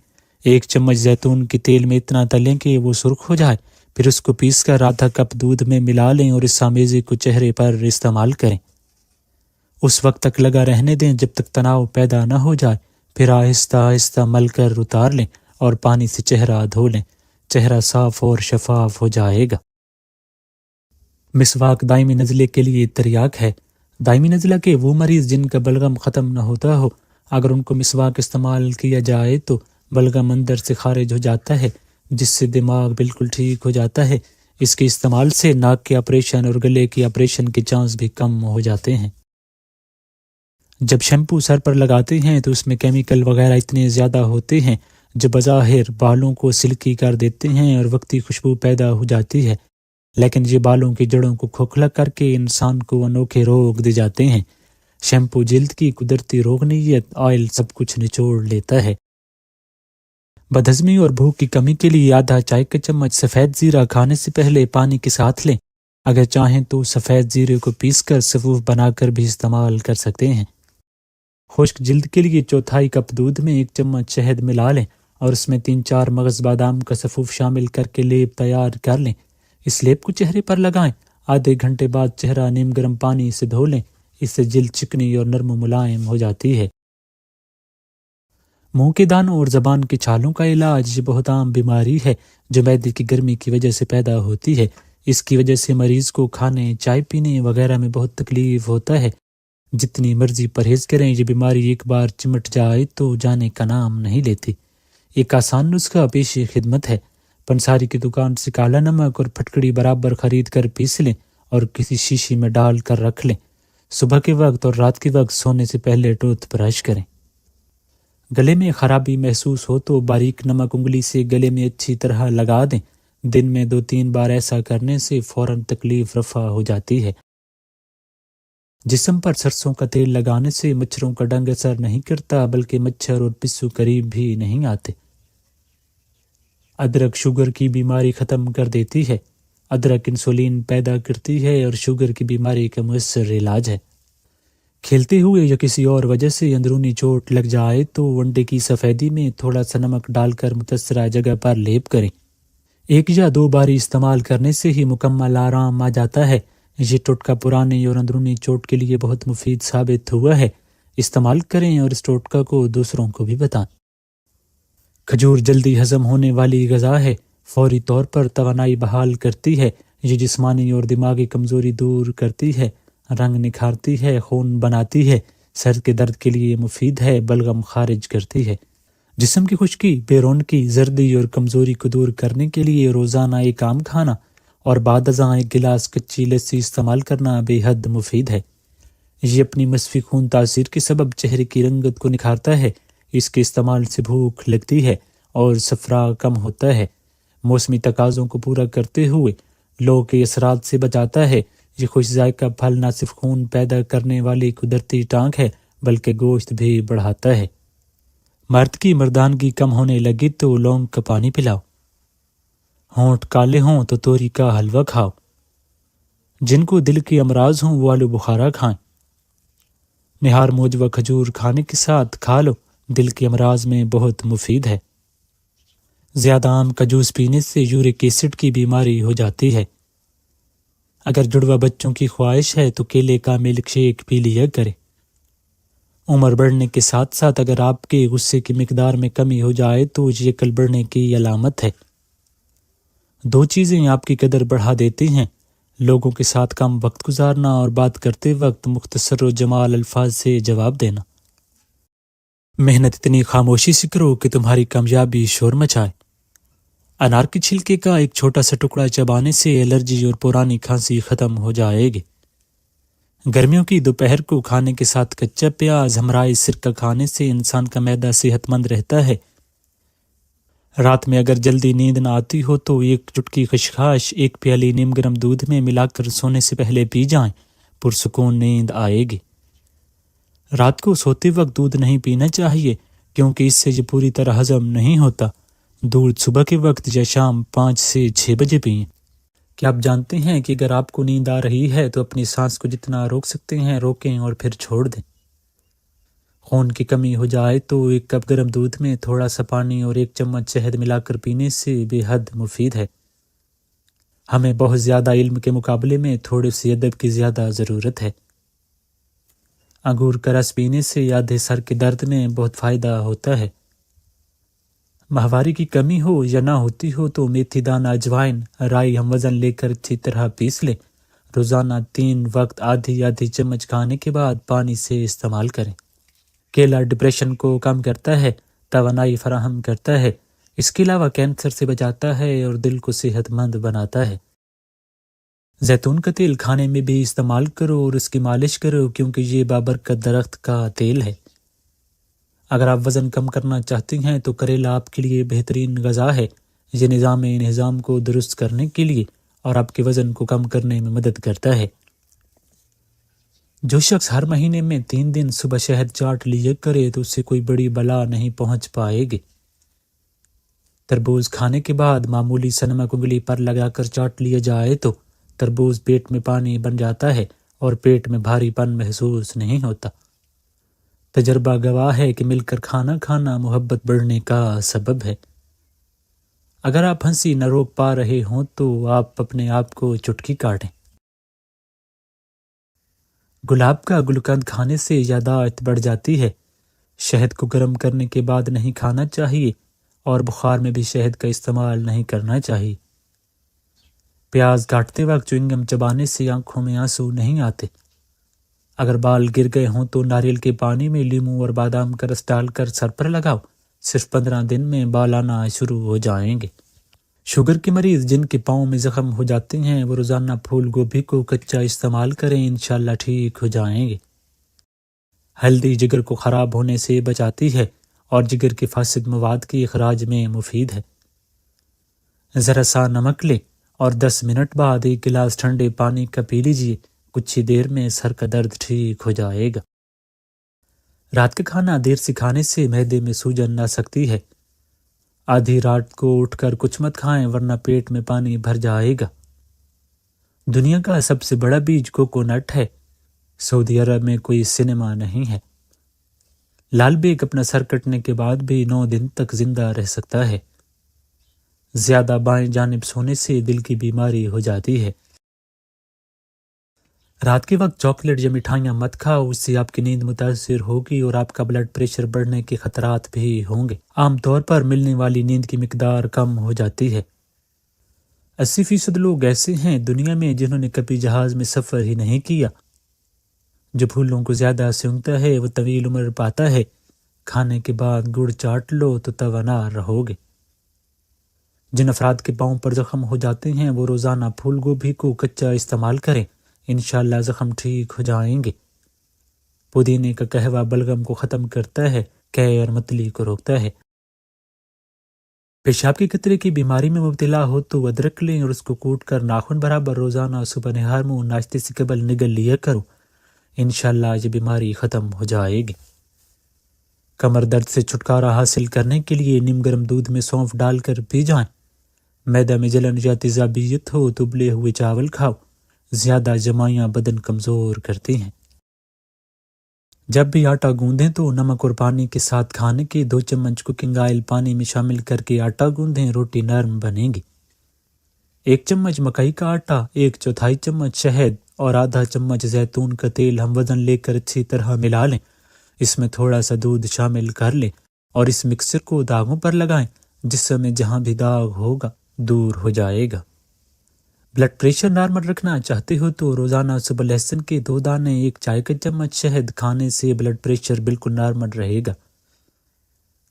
1 چمچ زیتون کے تیل میں اتنا تلیں کہ وہ سرخ ہو جائے، پھر اس کو پیس کر آدھا کپ دودھ میں ملا لیں اور اس آمیزے کو چہرے پر استعمال کریں۔ اس وقت تک لگا رہنے دیں جب تک تناؤ پیدا نہ ہو جائے، پھر آہستہ آہستہ مل کر اتار لیں اور پانی سے چہرہ دھو لیں۔ چہرہ صاف اور شفاف ہو جائے گا۔ مسواک دائمی نزلے کے لیے تریاک ہے۔ دائمی نزلہ کے وہ مریض جن کا بلغم ختم نہ ہوتا ہو، اگر ان کو مسواک استعمال کیا جائے تو بلغم اندر سے خارج ہو جاتا ہے، جس سے دماغ بالکل ٹھیک ہو جاتا ہے۔ اس کے استعمال سے ناک کے آپریشن اور گلے کے آپریشن کے چانس بھی کم ہو جاتے ہیں۔ جب شیمپو سر پر لگاتے ہیں تو اس میں کیمیکل وغیرہ اتنے زیادہ ہوتے ہیں جو بظاہر بالوں کو سلکی کر دیتے ہیں اور وقتی خوشبو پیدا ہو جاتی ہے، لیکن یہ بالوں کی جڑوں کو کھوکھلا کر کے انسان کو انوکھے روگ دے جاتے ہیں۔ شیمپو جلد کی قدرتی روغنیت آئل سب کچھ نچوڑ لیتا ہے۔ بدہضمی اور بھوک کی کمی کے لیے آدھا چائے کا چمچ سفید زیرہ کھانے سے پہلے پانی کے ساتھ لیں۔ اگر چاہیں تو سفید زیرے کو پیس کر سفوف بنا کر بھی استعمال کر سکتے ہیں۔ خشک جلد کے لیے 1/4 کپ دودھ میں 1 چمچ شہد ملا لیں اور اس میں 3-4 مغز بادام کا سفوف شامل کر کے لیپ تیار کر لیں۔ اس لیپ کو چہرے پر لگائیں۔ آدھے گھنٹے بعد چہرہ نیم گرم پانی سے دھو لیں، اس سے جلد چکنی اور نرم و ملائم ہو جاتی ہے۔ منہ کے دانوں اور زبان کے چھالوں کا علاج یہ بہت عام بیماری ہے جو معدے کی گرمی کی وجہ سے پیدا ہوتی ہے۔ اس کی وجہ سے مریض کو کھانے، چائے پینے وغیرہ میں بہت تکلیف ہوتا ہے۔ جتنی مرضی پرہیز کریں، یہ بیماری ایک بار چمٹ جائے تو جانے کا نام نہیں لیتی۔ ایک آسان نسخہ پیش خدمت ہے۔ پنساری کی دکان سے کالا نمک اور پھٹکڑی برابر خرید کر پیس لیں اور کسی شیشی میں ڈال کر رکھ لیں۔ صبح کے وقت اور رات کے وقت سونے سے پہلے ٹوتھ برش کریں۔ گلے میں خرابی محسوس ہو تو باریک نمک انگلی سے گلے میں اچھی طرح لگا دیں۔ دن میں 2-3 بار ایسا کرنے سے فوراً تکلیف رفع ہو جاتی ہے۔ جسم پر سرسوں کا تیل لگانے سے مچھروں کا ڈنگ اثر نہیں کرتا بلکہ مچھر اور پسو قریب بھی نہیں آتے۔ ادرک شوگر کی بیماری ختم کر دیتی ہے۔ ادرک انسولین پیدا کرتی ہے اور شوگر کی بیماری کا مؤثر علاج ہے۔ کھیلتے ہوئے یا کسی اور وجہ سے اندرونی چوٹ لگ جائے تو انڈے کی سفیدی میں تھوڑا سا نمک ڈال کر متاثرہ جگہ پر لیپ کریں۔ 1 یا 2 باری استعمال کرنے سے ہی مکمل آرام آ جاتا ہے۔ یہ ٹوٹکا پرانی اور اندرونی چوٹ کے لیے بہت مفید ثابت ہوا ہے۔ استعمال کریں اور اس ٹوٹکا کو دوسروں کو بھی بتائیں۔ کھجور جلدی ہضم ہونے والی غذا ہے۔ فوری طور پر توانائی بحال کرتی ہے۔ یہ جسمانی اور دماغی کمزوری دور کرتی ہے، رنگ نکھارتی ہے، خون بناتی ہے، سر کے درد کے لیے مفید ہے، بلغم خارج کرتی ہے۔ جسم کی خشکی، بے رونقی، زردی اور کمزوری کو دور کرنے کے لیے روزانہ ایک آم کھانا اور بعد ازاں 1 گلاس کچی لسی استعمال کرنا بے حد مفید ہے۔ یہ اپنی مصفی خون تاثیر کے سبب چہرے کی رنگت کو نکھارتا ہے۔ اس کے استعمال سے بھوک لگتی ہے اور صفرا کم ہوتا ہے۔ موسمی تقاضوں کو پورا کرتے ہوئے لو کے اثرات سے بچاتا ہے۔ یہ خوش ذائقہ پھل نہ صرف خون پیدا کرنے والی قدرتی ٹانک ہے بلکہ گوشت بھی بڑھاتا ہے۔ مرد کی مردانگی کم ہونے لگی تو لونگ کا پانی پلاؤ۔ ہونٹ کالے ہوں تو توری کا حلوہ کھاؤ۔ جن کو دل کے امراض ہوں وہ آلو بخارا کھائیں۔ نہار موجوہ کھجور کھانے کے ساتھ کھا لو، دل کے امراض میں بہت مفید ہے۔ زیادہ آم کا جوس پینے سے یورک ایسڈ کی بیماری ہو جاتی ہے۔ اگر جڑواں بچوں کی خواہش ہے تو کیلے کا ملک شیک پی لیا کرے۔ عمر بڑھنے کے ساتھ ساتھ اگر آپ کے غصے کی مقدار میں کمی ہو جائے تو یہ عقل بڑھنے کی علامت ہے۔ 2 چیزیں آپ کی قدر بڑھا دیتی ہیں: لوگوں کے ساتھ کم وقت گزارنا اور بات کرتے وقت مختصر و جمال الفاظ سے جواب دینا۔ محنت اتنی خاموشی سے کرو کہ تمہاری کامیابی شور مچائے۔ انار کے چھلکے کا ایک چھوٹا سا ٹکڑا چبانے سے الرجی اور پرانی کھانسی ختم ہو جائے گی۔ گرمیوں کی دوپہر کو کھانے کے ساتھ کچا پیاز ہمراہ سرکہ کھانے سے انسان کا معدہ صحت مند رہتا ہے۔ رات میں اگر جلدی نیند نہ آتی ہو تو 1 چٹکی خشخاش 1 پیالی نیم گرم دودھ میں ملا کر سونے سے پہلے پی جائیں، پرسکون نیند آئے گی۔ رات کو سوتے وقت دودھ نہیں پینا چاہیے کیونکہ اس سے یہ پوری طرح ہضم نہیں ہوتا۔ دودھ صبح کے وقت یا شام 5 سے 6 بجے پئیں۔ کیا آپ جانتے ہیں کہ اگر آپ کو نیند آ رہی ہے تو اپنی سانس کو جتنا روک سکتے ہیں روکیں اور پھر چھوڑ دیں۔ خون کی کمی ہو جائے تو 1 کپ گرم دودھ میں تھوڑا سا پانی اور 1 چمچ شہد ملا کر پینے سے بے حد مفید ہے۔ ہمیں بہت زیادہ علم کے مقابلے میں تھوڑے سی ادب کی زیادہ ضرورت ہے۔ انگور کا رس پینے سے آدھے سر کے درد میں بہت فائدہ ہوتا ہے۔ ماہواری کی کمی ہو یا نہ ہوتی ہو تو میتھی دانہ، اجوائن، رائی ہم وزن لے کر اچھی طرح پیس لیں۔ روزانہ 3 وقت آدھی چمچ کھانے کے بعد پانی سے استعمال کریں۔ کیلا ڈپریشن کو کم کرتا ہے، توانائی فراہم کرتا ہے۔ اس کے علاوہ کینسر سے بچاتا ہے اور دل کو صحت مند بناتا ہے۔ زیتون کا تیل کھانے میں بھی استعمال کرو اور اس کی مالش کرو کیونکہ یہ بابرکت درخت کا تیل ہے۔ اگر آپ وزن کم کرنا چاہتے ہیں تو کریلا آپ کے لیے بہترین غذا ہے۔ یہ نظام کو درست کرنے کے لیے اور آپ کے وزن کو کم کرنے میں مدد کرتا ہے۔ جو شخص ہر مہینے میں 3 دن صبح شہد چاٹ لیا کرے تو اسے کوئی بڑی بلا نہیں پہنچ پائے گی۔ تربوز کھانے کے بعد معمولی سا نمک انگلی پر لگا کر چاٹ لیا جائے تو تربوز پیٹ میں پانی بن جاتا ہے اور پیٹ میں بھاری پن محسوس نہیں ہوتا۔ تجربہ گواہ ہے کہ مل کر کھانا کھانا محبت بڑھنے کا سبب ہے۔ اگر آپ ہنسی نہ روک پا رہے ہوں تو آپ اپنے آپ کو چٹکی کاٹیں۔ گلاب کا گلقند کھانے سے یادداشت بڑھ جاتی ہے۔ شہد کو گرم کرنے کے بعد نہیں کھانا چاہیے اور بخار میں بھی شہد کا استعمال نہیں کرنا چاہیے۔ پیاز کاٹتے وقت چوئنگم چبانے سے آنکھوں میں آنسو نہیں آتے۔ اگر بال گر گئے ہوں تو ناریل کے پانی میں لیموں اور بادام کا رس ڈال کر سر پر لگاؤ، صرف 15 دن میں بال آنا شروع ہو جائیں گے۔ شوگر کے مریض جن کے پاؤں میں زخم ہو جاتے ہیں وہ روزانہ پھول گوبھی کو کچا استعمال کریں، انشاءاللہ ٹھیک ہو جائیں گے۔ ہلدی جگر کو خراب ہونے سے بچاتی ہے اور جگر کے فاسد مواد کے اخراج میں مفید ہے۔ ذرا سا نمک لیں اور 10 منٹ بعد 1 گلاس ٹھنڈے پانی کا پی لیجیے کچھ ہی دیر میں سر کا درد ٹھیک ہو جائے گا۔ رات کا کھانا دیر سے کھانے سے معدے میں سوجن آ سکتی ہے۔ آدھی رات کو اٹھ کر کچھ مت کھائیں ورنہ پیٹ میں پانی بھر جائے گا۔ دنیا کا سب سے بڑا بیج کوکونٹ ہے۔ سعودی عرب میں کوئی سنیما نہیں ہے۔ لال بیگ اپنا سر کٹنے کے بعد بھی 9 دن تک زندہ رہ سکتا ہے۔ زیادہ بائیں جانب سونے سے دل کی بیماری ہو جاتی ہے۔ رات کے وقت چاکلیٹ یا مٹھائیاں مت کھاؤ، اس سے آپ کی نیند متاثر ہوگی اور آپ کا بلڈ پریشر بڑھنے کے خطرات بھی ہوں گے۔ عام طور پر ملنے والی نیند کی مقدار کم ہو جاتی ہے۔ 80% لوگ ایسے ہیں دنیا میں جنہوں نے کبھی جہاز میں سفر ہی نہیں کیا۔ جو پھولوں کو زیادہ سونگھتا ہے وہ طویل عمر پاتا ہے۔ کھانے کے بعد گڑ چاٹ لو تو توانا رہو گے۔ جن افراد کے پاؤں پر زخم ہو جاتے ہیں وہ روزانہ پھول گوبھی کو کچا استعمال کریں، انشاءاللہ زخم ٹھیک ہو جائیں گے۔ پودینے کا قہوہ بلغم کو ختم کرتا ہے، قے اور متلی کو روکتا ہے۔ پیشاب کے قطرے کی بیماری میں مبتلا ہو تو ادرک لیں اور اس کو کوٹ کر ناخن برابر روزانہ صبح نہار منہ ناشتے سے قبل نگل لیا کرو، انشاءاللہ یہ بیماری ختم ہو جائے گی۔ کمر درد سے چھٹکارا حاصل کرنے کے لیے نیم گرم دودھ میں سونف ڈال کر پی جائیں۔ معدہ میں جلن یا تیزابیت ہو تو ابلے ہوئے چاول کھاؤ، زیادہ جمائیاں بدن کمزور کرتی ہیں۔ جب بھی آٹا گوندیں تو نمک اور پانی کے ساتھ کھانے کے 2 چمچ کوکنگ آئل پانی میں شامل کر کے آٹا گوندیں، روٹی نرم بنے گی۔ 1 چمچ مکئی کا آٹا، 1/4 چمچ شہد اور آدھا چمچ زیتون کا تیل ہم وزن لے کر اچھی طرح ملا لیں۔ اس میں تھوڑا سا دودھ شامل کر لیں اور اس مکسچر کو داغوں پر لگائیں، جسم میں جہاں بھی داغ ہوگا دور ہو جائے گا۔ بلڈ پریشر نارمل رکھنا چاہتے ہو تو روزانہ صبح لہسن کے 2 دانے، 1 چائے کا چمچ شہد کھانے سے بلڈ پریشر بالکل نارمل رہے گا۔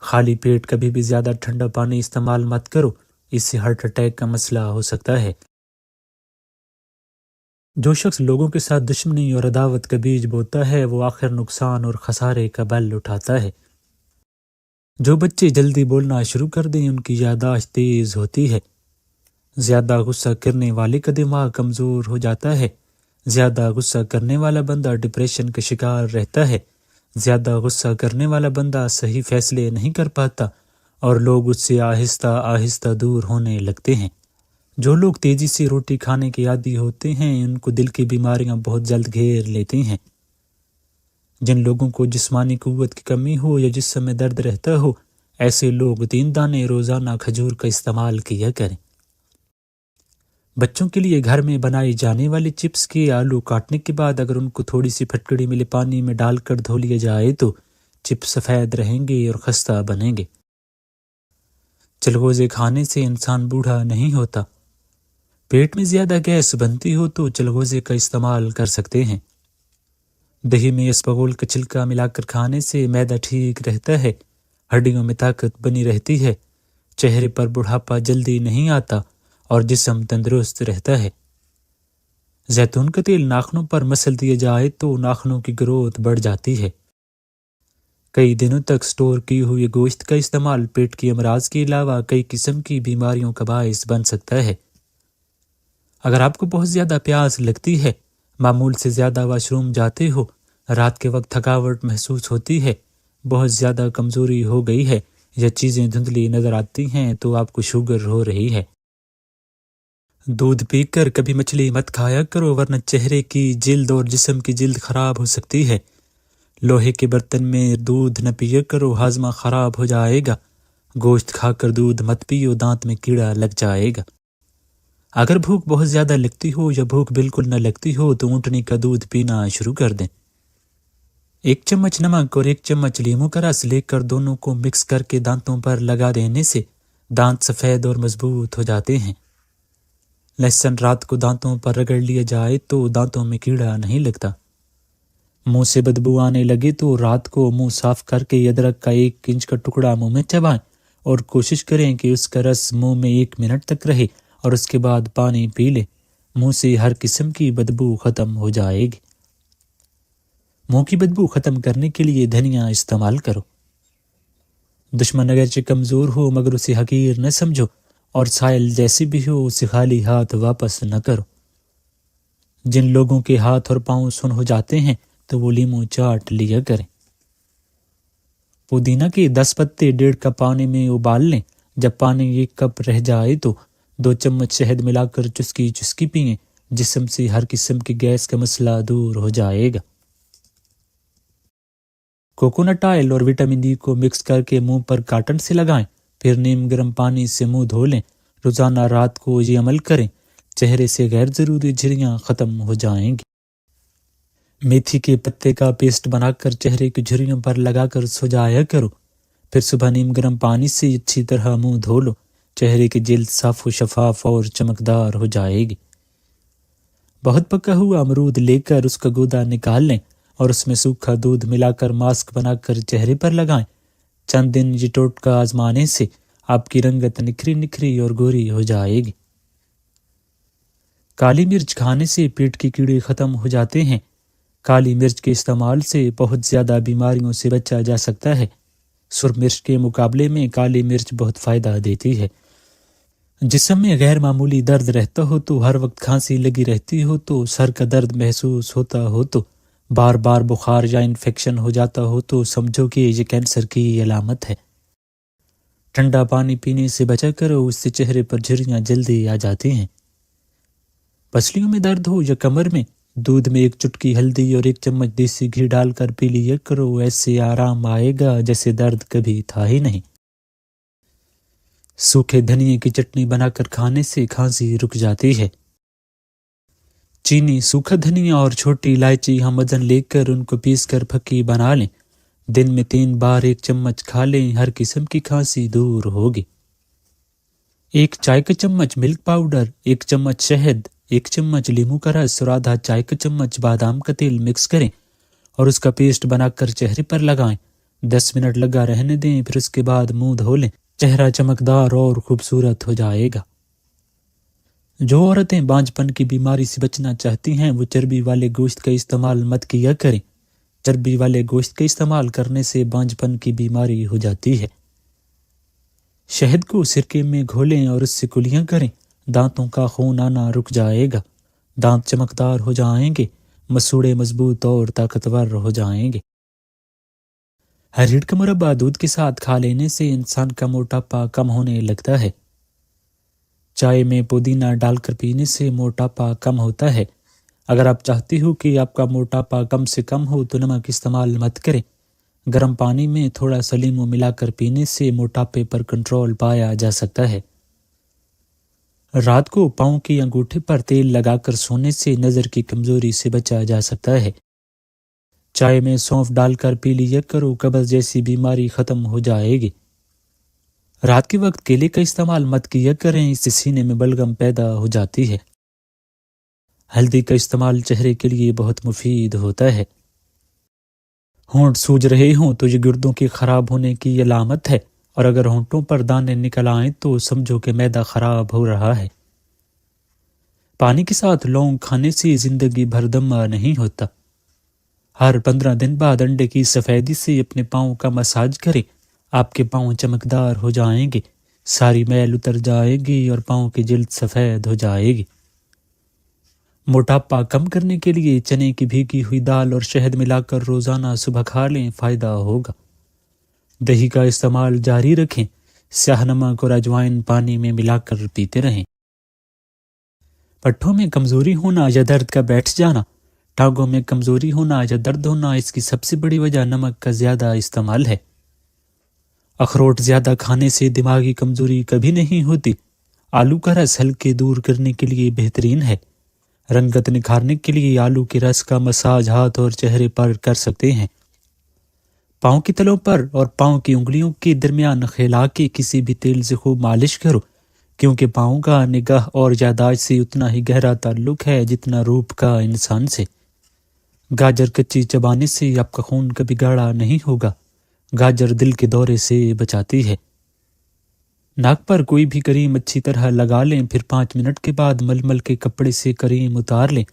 خالی پیٹ کبھی بھی زیادہ ٹھنڈا پانی استعمال مت کرو، اس سے ہارٹ اٹیک کا مسئلہ ہو سکتا ہے۔ جو شخص لوگوں کے ساتھ دشمنی اور عداوت کا بیج بوتا ہے وہ آخر نقصان اور خسارے کا بل اٹھاتا ہے۔ جو بچے جلدی بولنا شروع کر دیں ان کی یادداشت تیز ہوتی ہے۔ زیادہ غصہ کرنے والے کا دماغ کمزور ہو جاتا ہے۔ زیادہ غصہ کرنے والا بندہ ڈپریشن کا شکار رہتا ہے۔ زیادہ غصہ کرنے والا بندہ صحیح فیصلے نہیں کر پاتا اور لوگ اس سے آہستہ آہستہ دور ہونے لگتے ہیں۔ جو لوگ تیزی سے روٹی کھانے کے عادی ہوتے ہیں ان کو دل کی بیماریاں بہت جلد گھیر لیتی ہیں۔ جن لوگوں کو جسمانی قوت کی کمی ہو یا جسم میں درد رہتا ہو، ایسے لوگ 3 دانے روزانہ کھجور کا استعمال کیا کریں۔ بچوں کے لیے گھر میں بنائی جانے والی چپس کے آلو کاٹنے کے بعد اگر ان کو تھوڑی سی پھٹکڑی ملے پانی میں ڈال کر دھو لیا جائے تو چپس سفید رہیں گے اور خستہ بنیں گے۔ چلغوزے کھانے سے انسان بوڑھا نہیں ہوتا۔ پیٹ میں زیادہ گیس بنتی ہو تو چلغوزے کا استعمال کر سکتے ہیں۔ دہی میں اسپغول کا چھلکا ملا کر کھانے سے معدہ ٹھیک رہتا ہے، ہڈیوں میں طاقت بنی رہتی ہے، چہرے پر بڑھاپا جلدی نہیں آتا اور جسم تندرست رہتا ہے۔ زیتون کا تیل ناخنوں پر مسل دیا جائے تو ناخنوں کی گروتھ بڑھ جاتی ہے۔ کئی دنوں تک سٹور کی ہوئی گوشت کا استعمال پیٹ کے امراض کے علاوہ کئی قسم کی بیماریوں کا باعث بن سکتا ہے۔ اگر آپ کو بہت زیادہ پیاس لگتی ہے، معمول سے زیادہ واش روم جاتے ہو، رات کے وقت تھکاوٹ محسوس ہوتی ہے، بہت زیادہ کمزوری ہو گئی ہے یا چیزیں دھندلی نظر آتی ہیں تو آپ کو شوگر ہو رہی ہے۔ دودھ پی کر کبھی مچھلی مت کھایا کرو ورنہ چہرے کی جلد اور جسم کی جلد خراب ہو سکتی ہے۔ لوہے کے برتن میں دودھ نہ پیا کرو، ہاضمہ خراب ہو جائے گا۔ گوشت کھا کر دودھ مت پیو، دانت میں کیڑا لگ جائے گا۔ اگر بھوک بہت زیادہ لگتی ہو یا بھوک بالکل نہ لگتی ہو تو اونٹنی کا دودھ پینا شروع کر دیں۔ 1 چمچ نمک اور 1 چمچ لیموں کا رس لے کر دونوں کو مکس کر کے دانتوں پر لگا دینے سے دانت سفید اور مضبوط ہو جاتے ہیں۔ لہسن رات کو دانتوں پر رگڑ لیا جائے تو دانتوں میں کیڑا نہیں لگتا۔ منہ سے بدبو آنے لگے تو رات کو منہ صاف کر کے ادرک کا 1 انچ کا ٹکڑا منہ میں چبائیں اور کوشش کریں کہ اس کا رس منہ میں 1 منٹ تک رہے اور اس کے بعد پانی پی لیں۔ منہ سے ہر قسم کی بدبو ختم ہو جائے گی۔ منہ کی بدبو ختم کرنے کے لیے دھنیا استعمال کرو۔ دشمن اگرچہ کمزور ہو مگر اسے حقیر نہ سمجھو اور سائل جیسی بھی ہو اسے خالی ہاتھ واپس نہ کرو۔ جن لوگوں کے ہاتھ اور پاؤں سن ہو جاتے ہیں تو وہ لیموں چاٹ لیا کریں۔ پودینہ کے 10 پتے 1.5 کپ پانی میں ابال لیں۔ جب پانی 1 کپ رہ جائے تو 2 چمچ شہد ملا کر چسکی چسکی پئیں۔ جسم سے ہر قسم کی گیس کا مسئلہ دور ہو جائے گا۔ کوکونٹ آئل اور وٹامن ڈی کو مکس کر کے منہ پر کاٹن سے لگائیں، پھر نیم گرم پانی سے منہ دھو لیں۔ روزانہ رات کو یہ عمل کریں، چہرے سے غیر ضروری جھریاں ختم ہو جائیں گی۔ میتھی کے پتے کا پیسٹ بنا کر چہرے کی جھریوں پر لگا کر سو جایا کرو، پھر صبح نیم گرم پانی سے اچھی طرح منہ دھو لو۔ چہرے کی جلد صاف و شفاف اور چمکدار ہو جائے گی۔ بہت پکا ہوا امرود لے کر اس کا گودا نکال لیں اور اس میں سوکھا دودھ ملا کر ماسک بنا کر چہرے پر لگائیں۔ چند دن یہ ٹوٹکا آزمانے سے آپ کی رنگت نکھری نکھری اور گوری ہو جائے گی۔ کالی مرچ کھانے سے پیٹ کے کیڑے ختم ہو جاتے ہیں۔ کالی مرچ کے استعمال سے بہت زیادہ بیماریوں سے بچا جا سکتا ہے۔ سرخ مرچ کے مقابلے میں کالی مرچ بہت فائدہ دیتی ہے۔ جسم میں غیر معمولی درد رہتا ہو تو، ہر وقت کھانسی لگی رہتی ہو تو، سر کا درد محسوس ہوتا ہو تو، بار بار بخار یا انفیکشن ہو جاتا ہو تو سمجھو کہ یہ کینسر کی علامت ہے۔ ٹھنڈا پانی پینے سے بچا کرو، اس سے چہرے پر جھریاں جلدی آ جاتی ہیں۔ پسلیوں میں درد ہو یا کمر میں، دودھ میں 1 چٹکی ہلدی اور 1 چمچ دیسی گھی ڈال کر پی لیا کرو، ایسے آرام آئے گا جیسے درد کبھی تھا ہی نہیں۔ سوکھے دھنیے کی چٹنی بنا کر کھانے سے کھانسی رک جاتی ہے۔ چینی، سوکھا دھنیا اور چھوٹی الائچی ہم وزن لے کر ان کو پیس کر پھکی بنا لیں۔ دن میں 3 بار 1 چمچ کھا لیں، ہر قسم کی کھانسی دور ہوگی۔ 1 چائے کا چمچ ملک پاؤڈر، 1 چمچ شہد، 1 چمچ لیموں کا رس اور آدھا چائے کا چمچ بادام کا تیل مکس کریں اور اس کا پیسٹ بنا کر چہرے پر لگائیں۔ 10 منٹ لگا رہنے دیں، پھر اس کے بعد منہ دھو لیں۔ چہرہ چمکدار اور خوبصورت ہو جائے گا۔ جو عورتیں بانجھ پن کی بیماری سے بچنا چاہتی ہیں وہ چربی والے گوشت کا استعمال مت کیا کریں۔ چربی والے گوشت کا استعمال کرنے سے بانجھ پن کی بیماری ہو جاتی ہے۔ شہد کو سرکے میں گھولیں اور اس سے کلیاں کریں، دانتوں کا خون آنا رک جائے گا، دانت چمکدار ہو جائیں گے، مسوڑے مضبوط اور طاقتور ہو جائیں گے۔ ہریڑ کا مربع دودھ کے ساتھ کھا لینے سے انسان کا موٹاپا کم ہونے لگتا ہے۔ چائے میں پودینہ ڈال کر پینے سے موٹاپا کم ہوتا ہے۔ اگر آپ چاہتی ہو کہ آپ کا موٹاپا کم سے کم ہو تو نمک استعمال مت کریں۔ گرم پانی میں تھوڑا سا لیموں ملا کر پینے سے موٹاپے پر کنٹرول پایا جا سکتا ہے۔ رات کو پاؤں کی انگوٹھے پر تیل لگا کر سونے سے نظر کی کمزوری سے بچا جا سکتا ہے۔ چائے میں سونف ڈال کر پی لیا کرو، قبض جیسی بیماری ختم ہو جائے گی۔ رات کے وقت کیلے کا استعمال مت کیا کریں، اس سے سینے میں بلغم پیدا ہو جاتی ہے۔ ہلدی کا استعمال چہرے کے لیے بہت مفید ہوتا ہے۔ ہونٹ سوج رہے ہوں تو یہ گردوں کے خراب ہونے کی علامت ہے، اور اگر ہونٹوں پر دانے نکل آئیں تو سمجھو کہ معدہ خراب ہو رہا ہے۔ پانی کے ساتھ لونگ کھانے سے زندگی بھر دمہ نہیں ہوتا۔ ہر 15 دن بعد انڈے کی سفیدی سے اپنے پاؤں کا مساج کریں، آپ کے پاؤں چمکدار ہو جائیں گے، ساری میل اتر جائے گی اور پاؤں کی جلد سفید ہو جائے گی۔ موٹاپا کم کرنے کے لیے چنے کی بھیگی ہوئی دال اور شہد ملا کر روزانہ صبح کھا لیں، فائدہ ہوگا۔ دہی کا استعمال جاری رکھیں، سیاہ نمک اور اجوائن پانی میں ملا کر پیتے رہیں۔ پٹھوں میں کمزوری ہونا یا درد کا بیٹھ جانا، ٹانگوں میں کمزوری ہونا یا درد ہونا، اس کی سب سے بڑی وجہ نمک کا زیادہ استعمال ہے۔ اخروٹ زیادہ کھانے سے دماغی کمزوری کبھی نہیں ہوتی۔ آلو کا رس ہلکے دور کرنے کے لیے بہترین ہے۔ رنگت نکھارنے کے لیے آلو کے رس کا مساج ہاتھ اور چہرے پر کر سکتے ہیں۔ پاؤں کی تلوں پر اور پاؤں کی انگلیوں کے درمیان خلا کے کسی بھی تیل سے خوب مالش کرو، کیونکہ پاؤں کا نگاہ اور یادداشت سے اتنا ہی گہرا تعلق ہے جتنا روپ کا انسان سے۔ گاجر کچی چبانے سے آپ کا خون کبھی گاڑھا نہیں ہوگا۔ گاجر دل کے دورے سے بچاتی ہے۔ ناک پر کوئی بھی کریم اچھی طرح لگا لیں، پھر 5 منٹ کے بعد ململ کے کپڑے سے کریم اتار لیں۔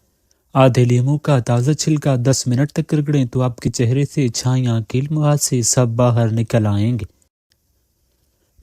آدھے لیموں کا تازہ چھلکا 10 منٹ تک رگڑیں تو آپ کے چہرے سے چھائیاں، کیل مغاز سے سب باہر نکل آئیں گے۔